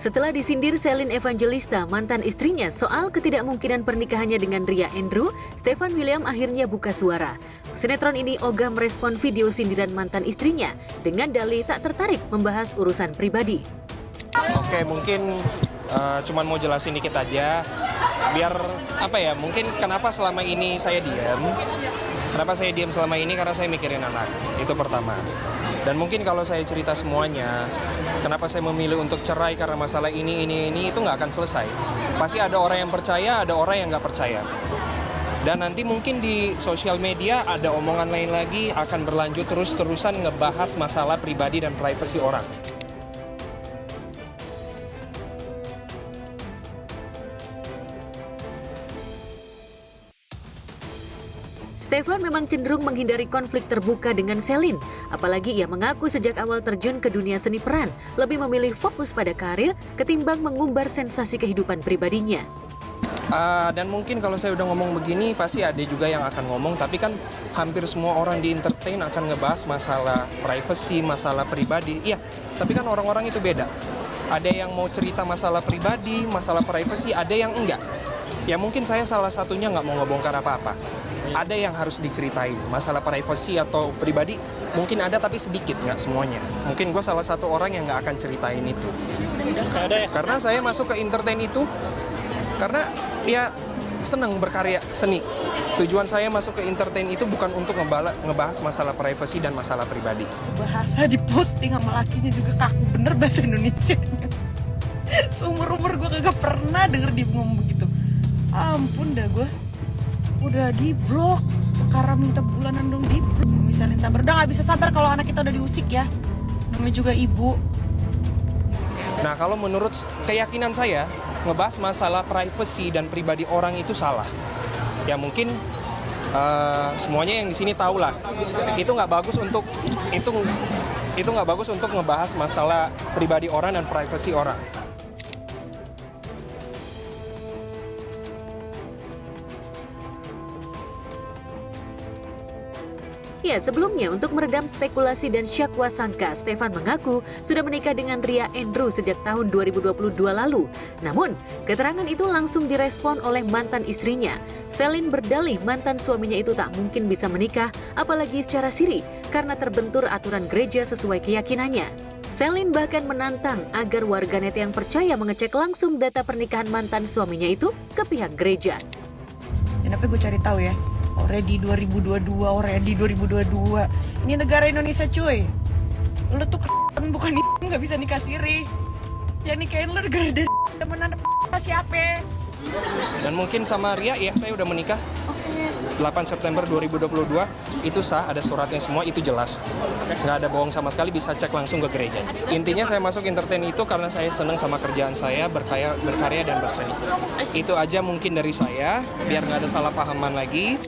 Setelah disindir Celine Evangelista, mantan istrinya, soal ketidakmungkinan pernikahannya dengan Ria Andrew, Stefan William akhirnya buka suara. Sinetron ini ogah merespon video sindiran mantan istrinya dengan dalih tak tertarik membahas urusan pribadi. Oke, mungkin cuman mau jelasin dikit aja, biar mungkin kenapa selama ini saya diam. Kenapa saya diam selama ini? Karena saya mikirin anak, itu pertama. Dan mungkin kalau saya cerita semuanya, kenapa saya memilih untuk cerai karena masalah ini, itu nggak akan selesai. Pasti ada orang yang percaya, ada orang yang nggak percaya. Dan nanti mungkin di sosial media ada omongan lain lagi, akan berlanjut terus-terusan ngebahas masalah pribadi dan privasi orang. Stefan memang cenderung menghindari konflik terbuka dengan Celine. Apalagi ia mengaku sejak awal terjun ke dunia seni peran, lebih memilih fokus pada karir ketimbang mengumbar sensasi kehidupan pribadinya. Dan mungkin kalau saya udah ngomong begini, pasti ada juga yang akan ngomong, tapi kan hampir semua orang di entertain akan ngebahas masalah privacy, masalah pribadi. Iya, tapi kan orang-orang itu beda. Ada yang mau cerita masalah pribadi, masalah privacy, ada yang enggak. Ya mungkin saya salah satunya nggak mau ngebongkar apa-apa. Ada yang harus diceritain, masalah privasi atau pribadi mungkin ada tapi sedikit, nggak semuanya. Mungkin gue salah satu orang yang nggak akan ceritain itu. Karena saya masuk ke entertain itu karena ya senang berkarya seni. Tujuan saya masuk ke entertain itu bukan untuk ngebahas masalah privasi dan masalah pribadi. Bahasa di posting sama lakinya juga kaku bener bahasa Indonesia. Seumur-umur gue kagak pernah denger dia ngomong begitu. Ampun dah gue. Udah di blok, perkara minta bulanan dong di blok. Misalnya sabar, udah gak bisa sabar kalau anak kita udah diusik ya. Namanya juga ibu. Nah kalau menurut keyakinan saya, ngebahas masalah privasi dan pribadi orang itu salah. Ya mungkin semuanya yang di sini tahu lah. Itu nggak bagus untuk itu nggak bagus untuk ngebahas masalah pribadi orang dan privasi orang. Ya, sebelumnya untuk meredam spekulasi dan syakwa sangka, Stefan mengaku sudah menikah dengan Ria Andrew sejak tahun 2022 lalu. Namun, keterangan itu langsung direspon oleh mantan istrinya. Celine berdalih mantan suaminya itu tak mungkin bisa menikah, apalagi secara siri, karena terbentur aturan gereja sesuai keyakinannya. Celine bahkan menantang agar warganet yang percaya mengecek langsung data pernikahan mantan suaminya itu ke pihak gereja. Kenapa gue cari tahu ya? Already 2022, already 2022. Ini negara Indonesia cuy. Lu tuh bukan nggak bisa nikah siri. Ya nikahin lu gara dari temenan siapa? Dan mungkin sama Ria ya, saya udah menikah. 8 September 2022, itu sah, ada suratnya semua, itu jelas. Nggak ada bohong sama sekali, bisa cek langsung ke gereja. Intinya saya masuk entertain itu karena saya senang sama kerjaan saya, berkarya dan berseni. Itu aja mungkin dari saya, biar nggak ada salah pahaman lagi.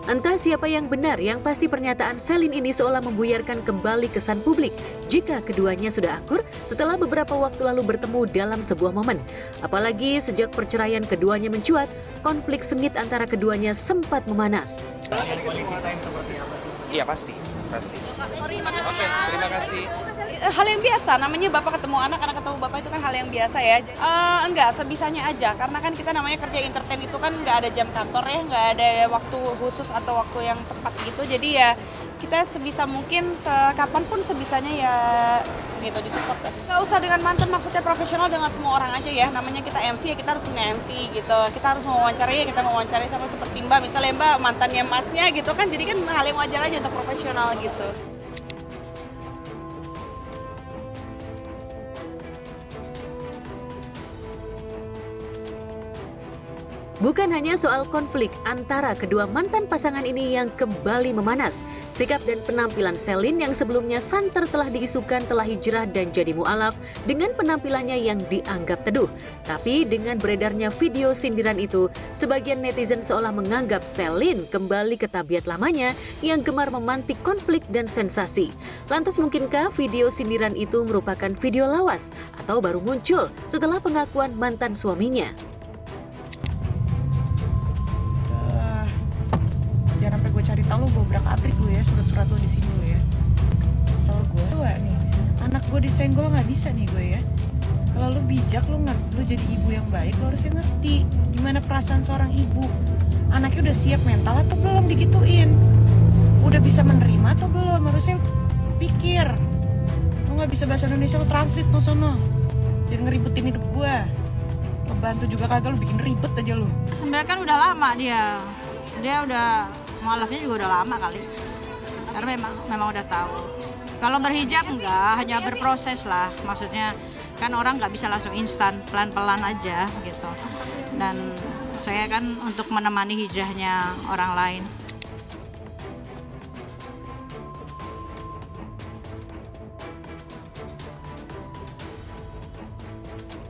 Entah siapa yang benar, yang pasti pernyataan Celine ini seolah membuyarkan kembali kesan publik jika keduanya sudah akur setelah beberapa waktu lalu bertemu dalam sebuah momen. Apalagi sejak perceraian keduanya mencuat, konflik sengit antara keduanya sempat memanas. Iya pasti. Oke, terima kasih. Hal yang biasa, namanya bapak ketemu anak ketemu bapak itu kan hal yang biasa ya. Enggak, sebisanya aja, karena kan kita namanya kerja entertain itu kan nggak ada jam kantor ya, nggak ada waktu khusus atau waktu yang tepat gitu. Jadi ya kita sebisa mungkin, kapanpun sebisanya ya gitu disupport. Nggak usah dengan mantan, maksudnya profesional dengan semua orang aja ya. Namanya kita MC ya kita harus MC gitu. Kita harus mewawancarai ya kita mewawancarai sama seperti Mbak, misalnya Mbak mantannya Masnya gitu kan. Jadi kan hal yang wajar aja untuk profesional gitu. Bukan hanya soal konflik antara kedua mantan pasangan ini yang kembali memanas. Sikap dan penampilan Celine yang sebelumnya santer telah diisukan telah hijrah dan jadi mu'alaf dengan penampilannya yang dianggap teduh. Tapi dengan beredarnya video sindiran itu, sebagian netizen seolah menganggap Celine kembali ke tabiat lamanya yang gemar memantik konflik dan sensasi. Lantas mungkinkah video sindiran itu merupakan video lawas atau baru muncul setelah pengakuan mantan suaminya? Jangan sampai gue cari tahu lo, gue berak abrik lo ya, surat-surat lo di sini lo ya. kalau nggak bisa nih gue ya. Kalau lu bijak, lu jadi ibu yang baik, lu harusnya ngerti gimana perasaan seorang ibu. Anaknya udah siap mental atau belum digituin? Udah bisa menerima atau belum? Harusnya pikir. Lu nggak bisa bahasa Indonesia, lu translate no sono. Jangan ngeribetin hidup gue. Lo bantu juga kagak, lu bikin ribet aja lu. Sebenarnya kan udah lama dia udah mualafnya juga udah lama kali. Karena memang udah tahu. Kalau berhijab enggak, hanya berproses lah. Maksudnya kan orang nggak bisa langsung instan, pelan-pelan aja gitu. Dan saya kan untuk menemani hijrahnya orang lain.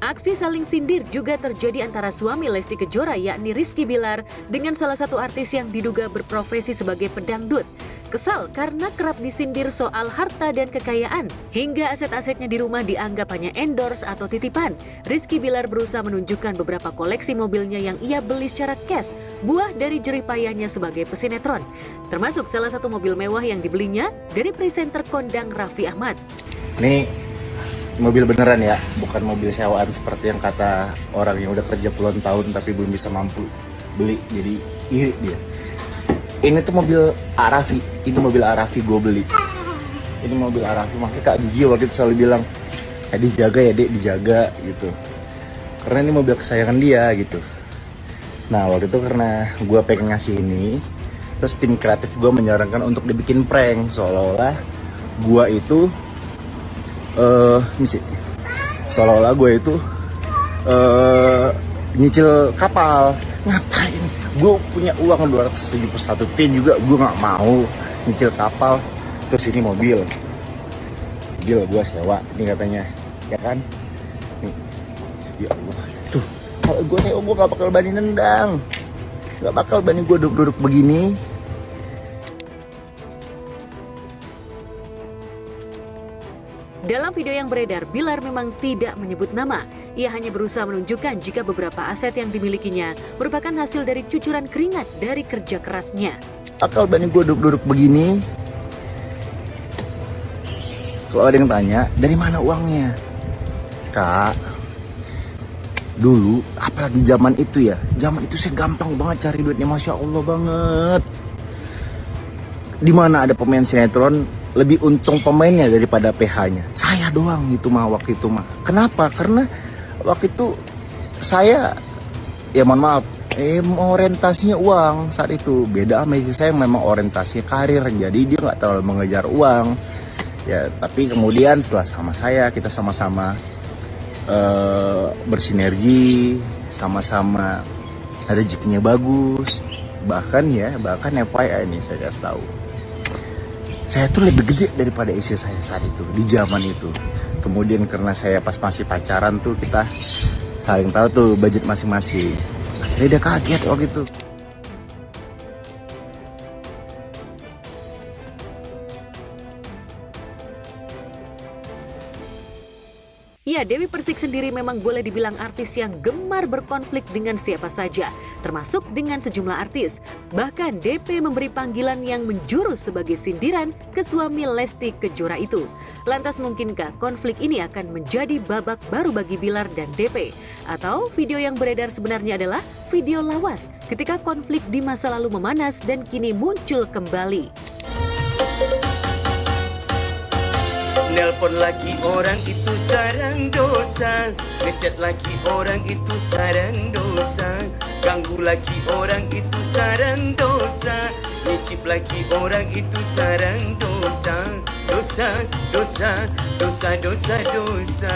Aksi saling sindir juga terjadi antara suami Lesti Kejora yakni Rizky Bilar dengan salah satu artis yang diduga berprofesi sebagai pedangdut. Kesal karena kerap disindir soal harta dan kekayaan, hingga aset-asetnya di rumah dianggap hanya endorse atau titipan. Rizky Bilar berusaha menunjukkan beberapa koleksi mobilnya yang ia beli secara cash, buah dari jerih payahnya sebagai pesinetron. Termasuk salah satu mobil mewah yang dibelinya dari presenter kondang Raffi Ahmad. Ini mobil beneran ya, bukan mobil sewaan seperti yang kata orang yang udah kerja puluhan tahun tapi belum bisa mampu beli. Jadi iri dia. Ini tuh mobil Arafi, ini mobil Arafi gue beli. Ini mobil Arafi, makanya Kak Gigi waktu itu selalu bilang, dijaga ya dek, dijaga gitu. Karena ini mobil kesayangan dia gitu. Nah waktu itu karena gue pengen ngasih ini, terus tim kreatif gue menyarankan untuk dibikin prank seolah-olah gue itu seolah-olah gue itu nyicil kapal. Ngapain? Gue punya uang 271 T juga, gue nggak mau nyicil kapal. Terus ini mobil gue sewa nih katanya, ya kan? Nih, ya Allah, tuh kalau gue sewa gue nggak bakal berani nendang, nggak bakal berani gue duduk-duduk begini. Dalam video yang beredar, Bilar memang tidak menyebut nama. Ia hanya berusaha menunjukkan jika beberapa aset yang dimilikinya merupakan hasil dari cucuran keringat dari kerja kerasnya. Akal berani gue duduk-duduk begini. Kalau ada yang tanya, dari mana uangnya? Kak, dulu, apalagi zaman itu ya, zaman itu saya gampang banget cari duitnya, Masya Allah banget. Dimana ada pemain sinetron, lebih untung pemainnya daripada PH-nya. Saya doang gitu mah waktu itu mah. Kenapa? Karena waktu itu saya, ya mohon maaf, orientasinya uang saat itu. Beda sama istri saya, memang orientasinya karir, jadi dia nggak terlalu mengejar uang. Ya, tapi kemudian setelah sama saya, kita sama-sama bersinergi, sama-sama rezekinya bagus. Bahkan FYI nih saya kasih tahu, saya tuh lebih gede daripada istri saya saat itu, di zaman itu. Kemudian karena saya pas masih pacaran tuh, kita saling tahu tuh budget masing-masing. Akhirnya dia kaget waktu itu. Ya, Dewi Persik sendiri memang boleh dibilang artis yang gemar berkonflik dengan siapa saja, termasuk dengan sejumlah artis. Bahkan DP memberi panggilan yang menjurus sebagai sindiran ke suami Lesti Kejora itu. Lantas mungkinkah konflik ini akan menjadi babak baru bagi Bilar dan DP? Atau video yang beredar sebenarnya adalah video lawas ketika konflik di masa lalu memanas dan kini muncul kembali. Nelpon lagi orang itu sarang dosa, ngechat lagi orang itu sarang dosa, ganggu lagi orang itu sarang dosa, nyicip lagi orang itu sarang dosa, dosa, dosa, dosa, dosa, dosa.